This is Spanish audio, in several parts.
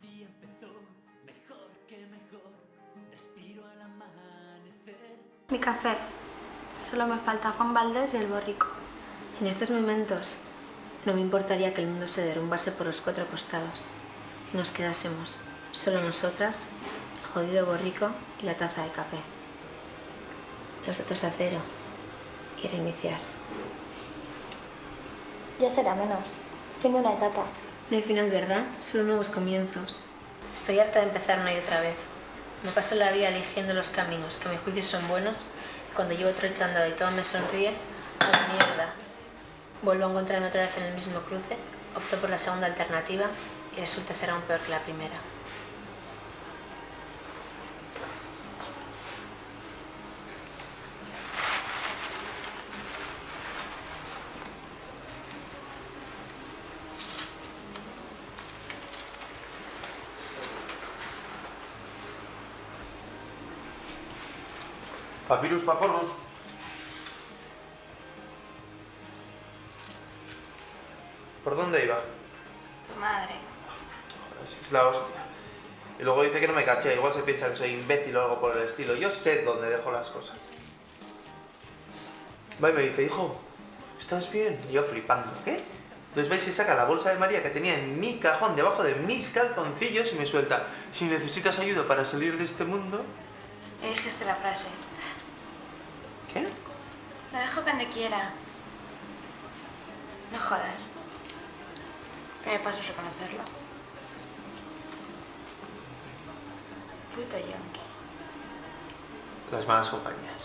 día empezó mejor que mejor, respiro al amanecer. Mi café. Solo me falta Juan Valdés y el borrico. En estos momentos no me importaría que el mundo se derrumbase por los cuatro costados. Nos quedásemos, solo nosotras, el jodido borrico y la taza de café. Los datos a cero y reiniciar. Ya será menos. Fin de una etapa. No hay final, ¿verdad? Solo nuevos comienzos. Estoy harta de empezar una y otra vez. Me paso la vida eligiendo los caminos que a mi juicio son buenos. Cuando llevo otro echando y todo me sonríe, a la mierda. Vuelvo a encontrarme otra vez en el mismo cruce, opto por la segunda alternativa y resulta ser aún peor que la primera. Papyrus Pacorus. ¿Por dónde iba? Tu madre. Es la hostia. Y luego dice que no me caché, igual se piensa que soy imbécil o algo por el estilo. Yo sé dónde dejo las cosas. Va y me dice, hijo, ¿estás bien? Y yo flipando, ¿qué? Entonces vais y saca la bolsa de María que tenía en mi cajón, debajo de mis calzoncillos y me suelta, si necesitas ayuda para salir de este mundo... Me dijiste la frase. ¿Qué? La dejo donde quiera. No jodas. Que me paso a reconocerlo. Puto yonki. Las malas compañías.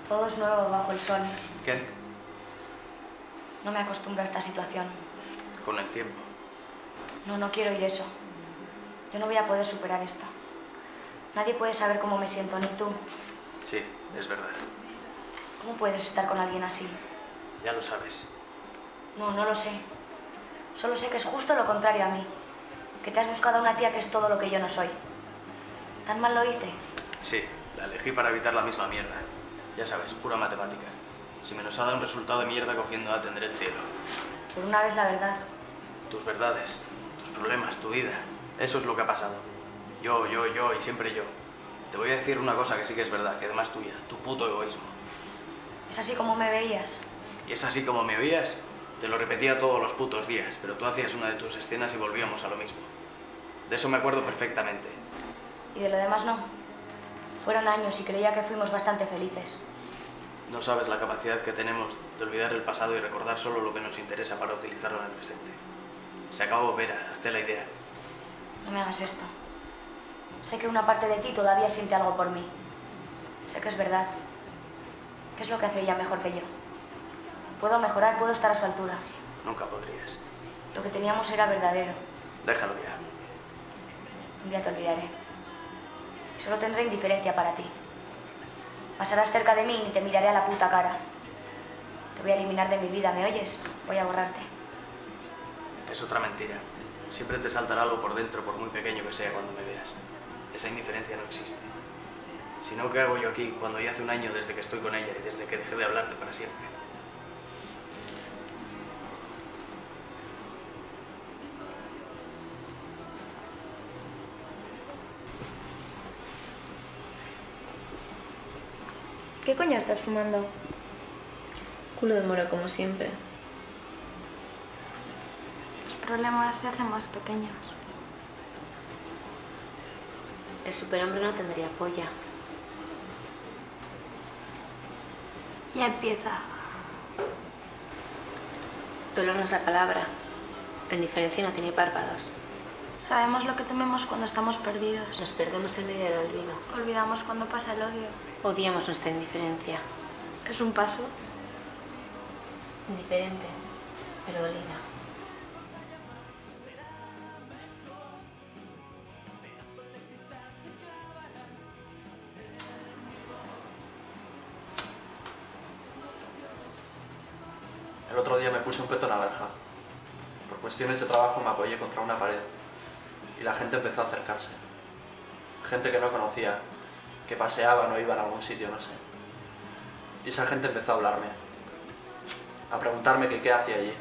Todo es nuevo bajo el sol. ¿Qué? No me acostumbro a esta situación. Con el tiempo. No quiero oír eso. Yo no voy a poder superar esto. Nadie puede saber cómo me siento, ni tú. Sí, es verdad. ¿Cómo puedes estar con alguien así? Ya lo sabes. No lo sé. Solo sé que es justo lo contrario a mí. Que te has buscado a una tía que es todo lo que yo no soy. ¿Tan mal lo hice? Sí, la elegí para evitar la misma mierda. Ya sabes, pura matemática. Si me nos ha dado un resultado de mierda cogiendo a tendré el cielo. Por una vez la verdad. Tus verdades, tus problemas, tu vida. Eso es lo que ha pasado. Yo y siempre yo. Te voy a decir una cosa que sí que es verdad, que además tuya, tu puto egoísmo. ¿Es así como me veías? Y es así como me oías. Te lo repetía todos los putos días, pero tú hacías una de tus escenas y volvíamos a lo mismo. De eso me acuerdo perfectamente. Y de lo demás no. Fueron años y creía que fuimos bastante felices. No sabes la capacidad que tenemos de olvidar el pasado y recordar solo lo que nos interesa para utilizarlo en el presente. Se acabó, Vera, hazte la idea. No me hagas esto. Sé que una parte de ti todavía siente algo por mí. Sé que es verdad. ¿Qué es lo que hace ella mejor que yo? Puedo mejorar, puedo estar a su altura. Nunca podrías. Lo que teníamos era verdadero. Déjalo ya. Un día te olvidaré. Y solo tendré indiferencia para ti. Pasarás cerca de mí y te miraré a la puta cara. Te voy a eliminar de mi vida, ¿me oyes? Voy a borrarte. Es otra mentira. Siempre te saltará algo por dentro, por muy pequeño que sea cuando me veas. Esa indiferencia no existe. Si no, ¿qué hago yo aquí cuando ya hace un año desde que estoy con ella y desde que dejé de hablarte para siempre? ¿Qué coño estás fumando? Culo de moro como siempre. Los problemas se hacen más pequeños. El superhombre no tendría polla. Ya empieza. Dolor no es la palabra. La indiferencia no tiene párpados. Sabemos lo que tememos cuando estamos perdidos. Nos perdemos en medio del olvido. Olvidamos cuando pasa el odio. Odiamos nuestra indiferencia. ¿Qué es un paso? Indiferente, pero dolida. El otro día me puse un peto en la verja. Por cuestiones de trabajo me apoyé contra una pared y la gente empezó a acercarse. Gente que no conocía, que paseaban o iban a algún sitio, no sé. Y esa gente empezó a hablarme, a preguntarme que qué hacía allí,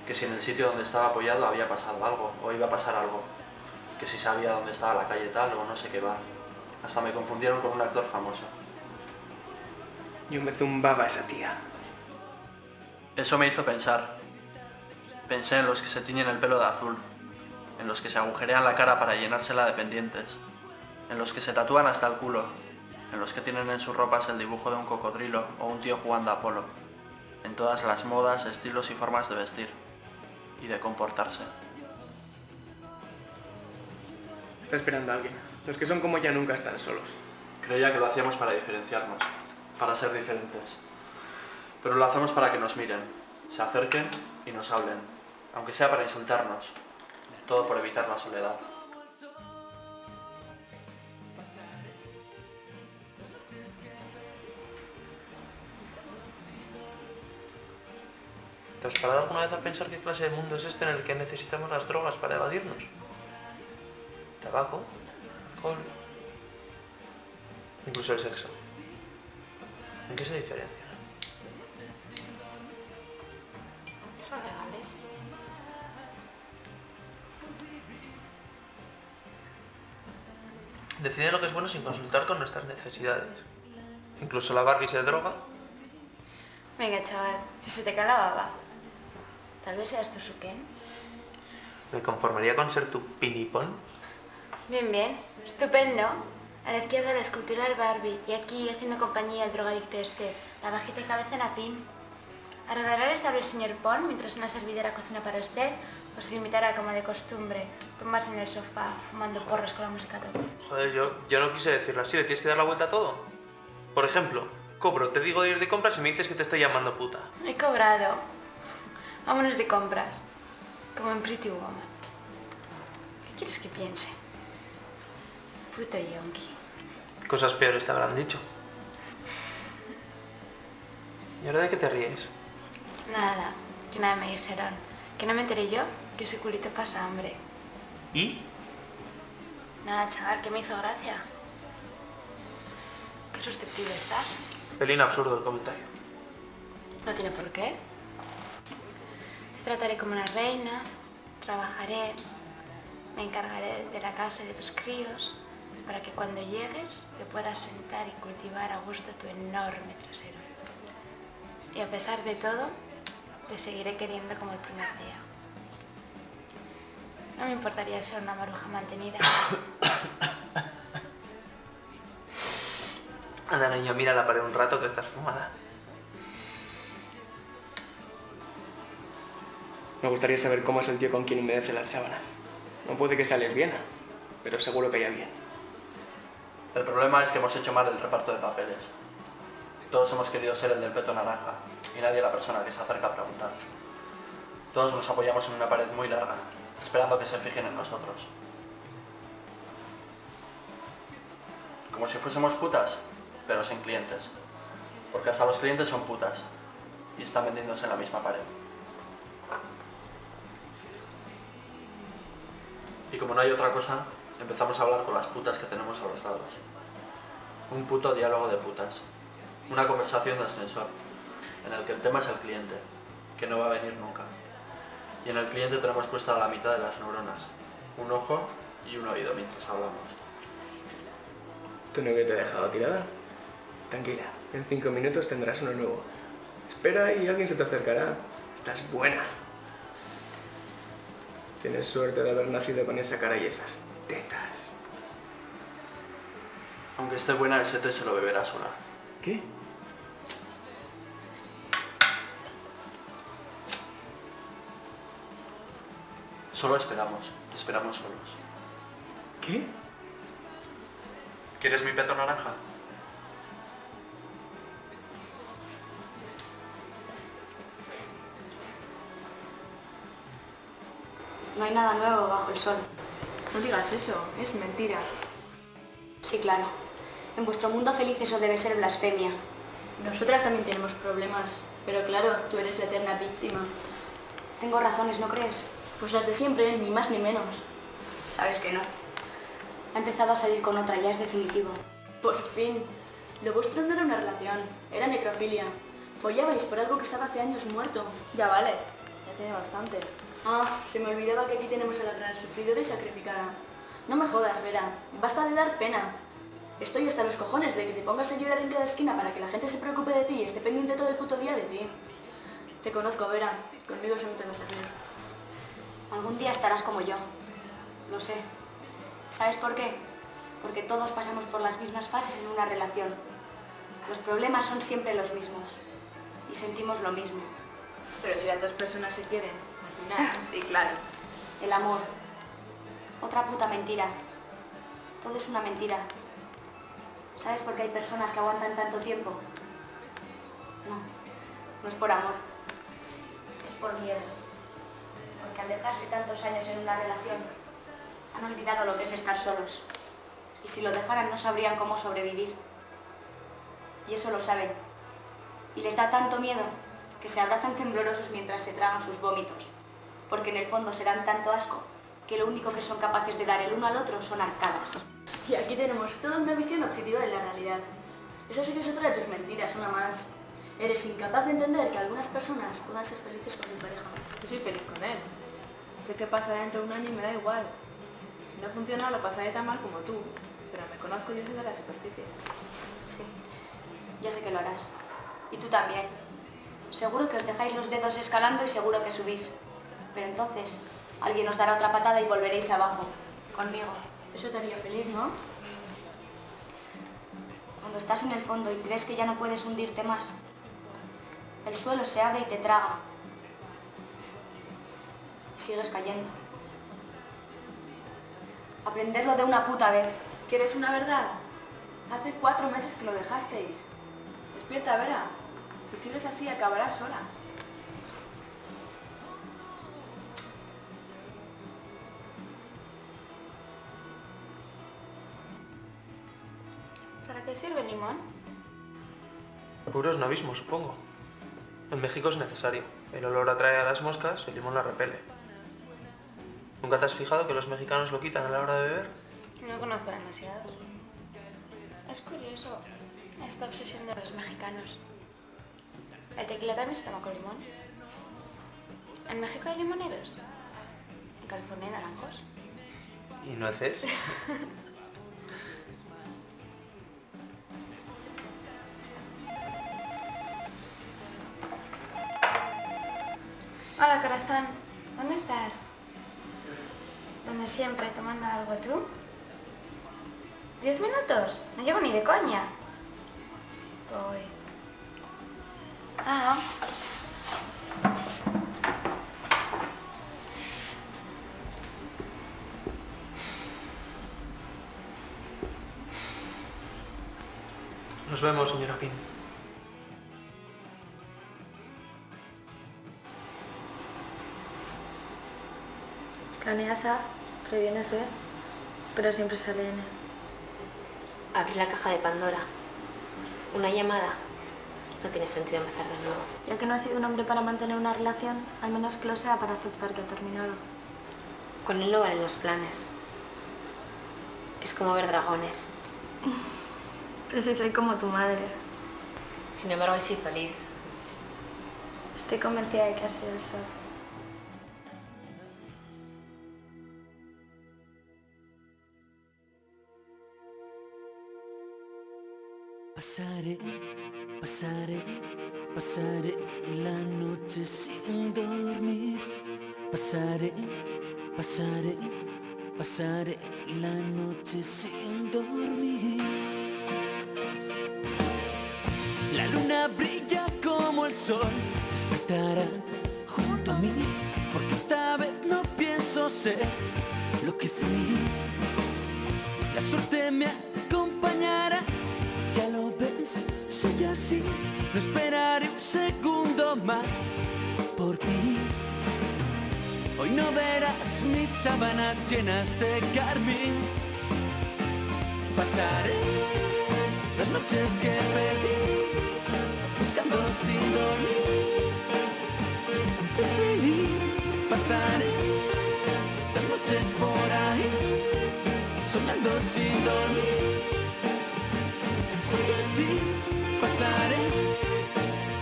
que si en el sitio donde estaba apoyado había pasado algo, o iba a pasar algo, que si sabía dónde estaba la calle tal o no sé qué bar. Hasta me confundieron con un actor famoso. Yo me zumbaba a esa tía. Eso me hizo pensar. Pensé en los que se tiñen el pelo de azul, en los que se agujerean la cara para llenársela de pendientes, en los que se tatúan hasta el culo, en los que tienen en sus ropas el dibujo de un cocodrilo o un tío jugando a polo, en todas las modas, estilos y formas de vestir y de comportarse. Está esperando a alguien. Los que son como ella nunca están solos. Creía que lo hacíamos para diferenciarnos, para ser diferentes. Pero lo hacemos para que nos miren, se acerquen y nos hablen, aunque sea para insultarnos, todo por evitar la soledad. ¿Te has parado alguna vez a pensar qué clase de mundo es este en el que necesitamos las drogas para evadirnos? Tabaco, alcohol, incluso el sexo. ¿En qué se diferencian? Son legales. Decide lo que es bueno sin consultar con nuestras necesidades. Incluso la Barbie se droga. Venga, chaval, si se te cae la baba. Tal vez seas tu Suken. Me conformaría con ser tu pinipón. Bien, bien. Estupendo. A la izquierda la escultura del Barbie y aquí haciendo compañía el drogadicto este, la bajita de cabeza en la pin. ¿Arreglará el establo el señor Pon mientras una servidora cocina para usted o se limitará, como de costumbre, tomarse en el sofá fumando porros con la música a tope? Joder, yo no quise decirlo así, le tienes que dar la vuelta a todo. Por ejemplo, cobro, te digo de ir de compras y me dices que te estoy llamando puta. He cobrado. Vámonos de compras. Como en Pretty Woman. ¿Qué quieres que piense? Puto yonki. Cosas peores te habrán dicho. ¿Y ahora de qué te ríes? Nada, que nada me dijeron. Que no me enteré yo que ese culito pasa hambre. ¿Y? Nada, chaval, que me hizo gracia. Qué susceptible estás. Pelín absurdo el comentario. No tiene por qué. Te trataré como una reina, trabajaré, me encargaré de la casa y de los críos, para que cuando llegues te puedas sentar y cultivar a gusto tu enorme trasero. Y a pesar de todo, te seguiré queriendo como el primer día. No me importaría ser una maruja mantenida. Anda, niño, mira la pared un rato que estás fumada. Me gustaría saber cómo es el tío con quien humedece las sábanas. No puede que sea lesbiana, pero seguro que ella bien. El problema es que hemos hecho mal el reparto de papeles. Todos hemos querido ser el del peto naranja y nadie la persona que se acerca a preguntar. Todos nos apoyamos en una pared muy larga, esperando que se fijen en nosotros. Como si fuésemos putas, pero sin clientes. Porque hasta los clientes son putas y están vendiéndose en la misma pared. Y como no hay otra cosa, empezamos a hablar con las putas que tenemos a los lados. Un puto diálogo de putas. Una conversación de ascensor, en el que el tema es el cliente, que no va a venir nunca. Y en el cliente tenemos puesta la mitad de las neuronas, un ojo y un oído mientras hablamos. ¿Tu novio te ha dejado tirada? Tranquila, en 5 minutos tendrás uno nuevo. Espera y alguien se te acercará. Estás buena. Tienes suerte de haber nacido con esa cara y esas tetas. Aunque esté buena, ese té se lo beberá sola. ¿Qué? Solo esperamos solos. ¿Qué? ¿Quieres mi peto naranja? No hay nada nuevo bajo el sol. No digas eso, es mentira. Sí, claro. En vuestro mundo feliz eso debe ser blasfemia. Nosotras también tenemos problemas, pero claro, tú eres la eterna víctima. Tengo razones, ¿no crees? Pues las de siempre, ni más ni menos. Sabes que no. Ha empezado a salir con otra, ya es definitivo. Por fin. Lo vuestro no era una relación, era necrofilia. Follabais por algo que estaba hace años muerto. Ya vale, ya tiene bastante. Ah, se me olvidaba que aquí tenemos a la gran sufridora y sacrificada. No me jodas, Vera. Basta de dar pena. Estoy hasta los cojones de que te pongas a llorar en cada esquina para que la gente se preocupe de ti y esté pendiente todo el puto día de ti. Te conozco, Vera. Conmigo eso no te vas a hacer. Algún día estarás como yo. Lo sé. ¿Sabes por qué? Porque todos pasamos por las mismas fases en una relación. Los problemas son siempre los mismos. Y sentimos lo mismo. Pero si las dos personas se quieren, al final... Sí, claro. El amor. Otra puta mentira. Todo es una mentira. ¿Sabes por qué hay personas que aguantan tanto tiempo? No, no es por amor. Es por miedo. Porque al dejarse tantos años en una relación, han olvidado lo que es estar solos. Y si lo dejaran no sabrían cómo sobrevivir. Y eso lo saben. Y les da tanto miedo que se abrazan temblorosos mientras se tragan sus vómitos. Porque en el fondo se dan tanto asco que lo único que son capaces de dar el uno al otro son arcadas. Y aquí tenemos toda una visión objetiva de la realidad. Eso sí que es otra de tus mentiras, una más. Eres incapaz de entender que algunas personas puedan ser felices con su pareja. Yo soy feliz con él. Sé que pasará dentro de un año y me da igual. Si no funciona, lo pasaré tan mal como tú. Pero me conozco yo soy de la superficie. Sí, ya sé que lo harás. Y tú también. Seguro que os dejáis los dedos escalando y seguro que subís. Pero entonces, alguien os dará otra patada y volveréis abajo. Conmigo. Eso te haría feliz, ¿no? Cuando estás en el fondo y crees que ya no puedes hundirte más, el suelo se abre y te traga. Y sigues cayendo. Aprenderlo de una puta vez. ¿Quieres una verdad? Hace 4 meses que lo dejasteis. Despierta, Vera. Si sigues así, acabarás sola. ¿Para qué sirve el limón? Puros novismo, supongo. En México es necesario. El olor atrae a las moscas, el limón las repele. ¿Nunca te has fijado que los mexicanos lo quitan a la hora de beber? No conozco demasiado. Es curioso esta obsesión de los mexicanos. ¿El tequila también se toma con limón? ¿En México hay limoneros? ¿En California hay naranjos? ¿Y nueces? Hola, corazón. ¿Dónde estás? ¿Donde siempre, tomando algo tú? ¿10 minutos? No llego ni de coña. Voy. Ah. Nos vemos, señora Pin. Planeasa, previénese, pero siempre sale N. Abrí la caja de Pandora. Una llamada. No tiene sentido empezar de nuevo. Ya que no ha sido un hombre para mantener una relación, al menos que lo sea para aceptar que ha terminado. Con él no valen los planes. Es como ver dragones. Pero si soy como tu madre. Sin embargo, hoy soy feliz. Estoy convencida de que ha sido eso. Pasaré, pasaré, pasaré la noche sin dormir. Pasaré, pasaré, pasaré la noche sin dormir. La luna brilla como el sol, despertará junto a mí, porque esta vez no pienso ser lo que fui. La suerte me acompañará. Ya lo ves, soy así. No esperaré un segundo más por ti. Hoy no verás mis sábanas llenas de carmín. Pasaré las noches que perdí, buscando sin dormir. Ser feliz. Pasaré las noches por ahí, soñando sin dormir. Soy así. así pasaré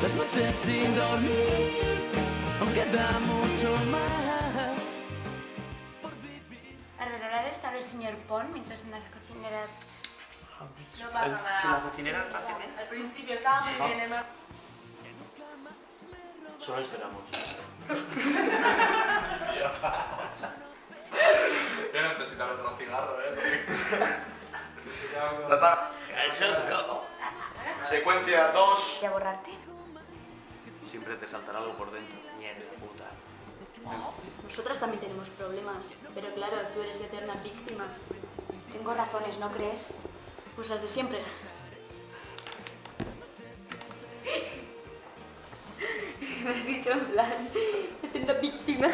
las noches sin dormir, aunque da mucho más por vivir. A valorar estaba el señor Pon mientras en la cocinera... No pasa nada. ¿Que la cocinera hace bien? Al principio estaba muy bien, Emma. Solo esperamos. Yo necesitaba otro cigarro, Secuencia 2. ¿Y a borrarte? Siempre te saltará algo por dentro, mierda puta. Nosotras también tenemos problemas, pero claro, tú eres eterna víctima. Tengo razones, ¿no crees? Pues las de siempre. Me has dicho en plan, eterna víctima.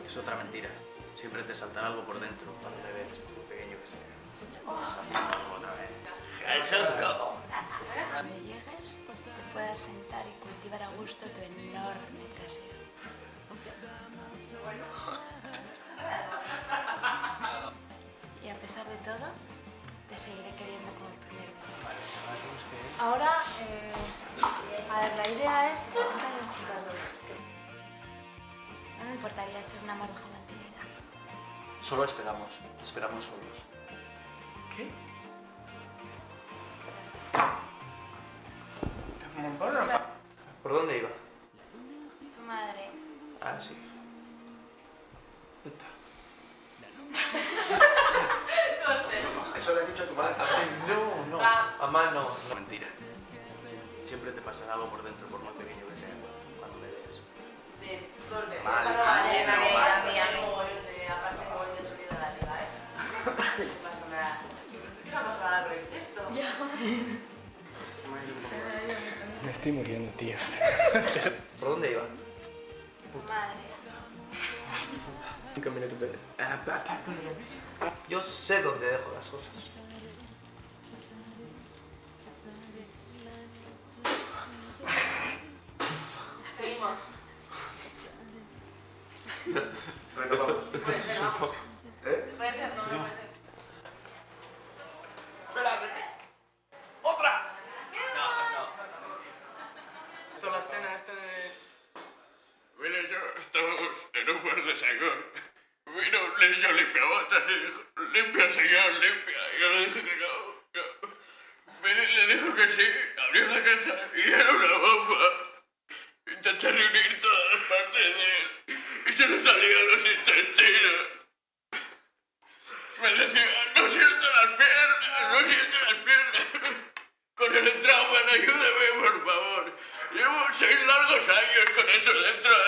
Es otra mentira. Siempre te saltará algo por dentro cuando me veas, por muy pequeño que sea. Otra vez. Cuando llegues, te puedas sentar y cultivar a gusto tu enorme trasero. Y a pesar de todo, te seguiré queriendo como el primer beso. Ahora, a ver, la idea es que No me importaría ser una maruja mantenida. Solo esperamos solos. ¿Qué? ¿Por dónde iba? Tu madre. Ah, sí. Eso le has dicho a tu madre. No, mamá no. Mentira. Siempre te pasará algo por dentro, por muy pequeño que sea, cuando me veas. Me estoy muriendo, tío. ¿Por dónde iba? Tu madre. 5 minutos de... Yo sé dónde dejo las cosas. Seguimos. Retomamos. Puede ser, vamos. Puede ser, no puede ser. ¡Otra! No. Esto es la escena de... Mira, yo estamos en un bar de Saigón. Vino un niño limpiabotas y dijo, limpia señor, limpia. Y yo le dije que no. Le dijo que sí, abrió la caja y era una bomba. Intenté reunir todas las partes de él y se le salían los intestinos. Me decía, no siento las piernas. Con el trauma, ayúdame, por favor. Llevo 6 largos años con eso dentro